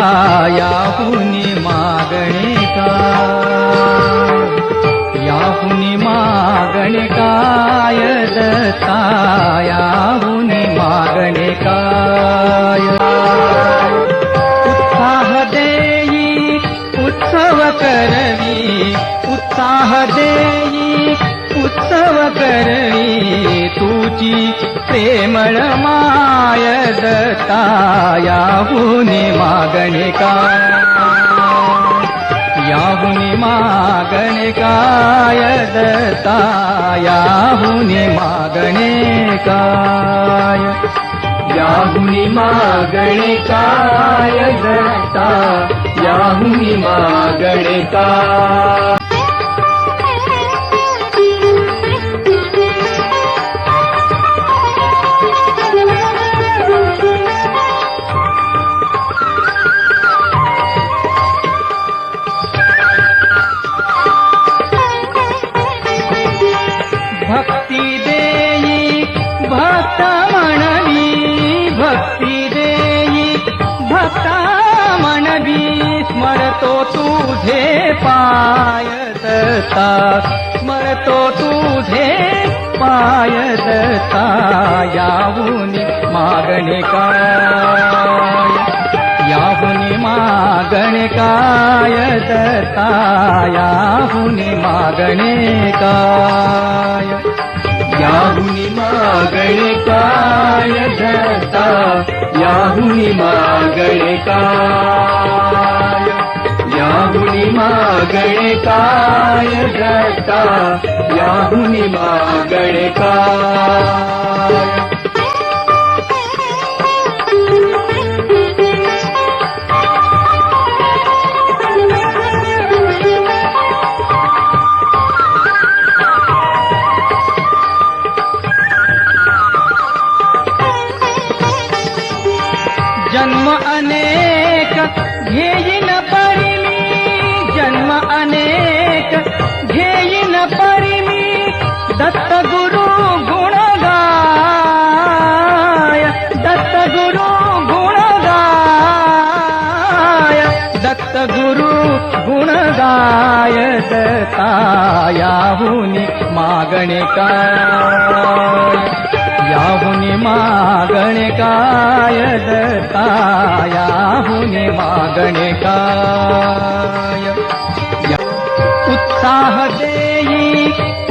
याहुनी मागणे काय, याहुनी मागणे काय दत्ता, याहुनी मागणे काय। उत्साह देई उत्सव करवी, उत्साह देई उत्सव करवी, तुझी प्रेमळ माय दत्ता, याहुनी मागणे काय, याहुनी मागणे काय दत्ता, याहुनी मागणे काय, याहुनी मागणे काय दत्ता, याहुनी मागणे काय। भक्ती देई भक्त म्हणवी, भक्ती देई भक्त म्हणवी, स्मरतो तुझे पाय दत्ता, स्मरतो तुझे पाय दत्ता, याहुनी मागणे काय, याहुनी मागणे काय दत्ता, याहुनी मागणे काय, याहुनी मागणे काय दत्ता, याहुनी मागणे काय, याहुनी मागणे काय दत्ता, याहुनी मागणे काय। जन्म अनेक घेईन परिमी, जन्म अनेक घेईन परिमी, दत्त गुरु गुण गाय, दत्त गुरु गुण गाय, दत्त गुरु गुण गाय दत्ता, याहुनी मागणे काय, याहुनी मागणे काय दत्ता, याहुनी मागणे काय। उत्साह देई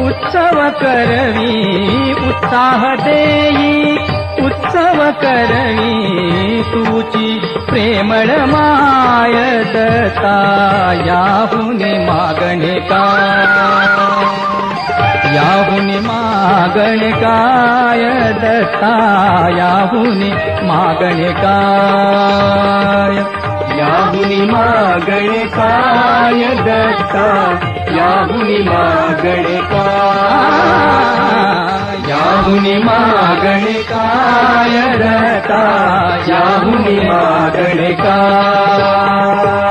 उत्सव करवी, उत्साह देई उत्सव करवी, तुझी प्रेमळ माय दत्ता, याहुनी मागणे काय, याहुनी मागणे काय दत्ता, याहुनी मागणे काय, याहुनी मागणे काय दत्ता, याहुनी मागणे काय, याहुनी मागणे काय दत्ता, याहुनी मागणे काय।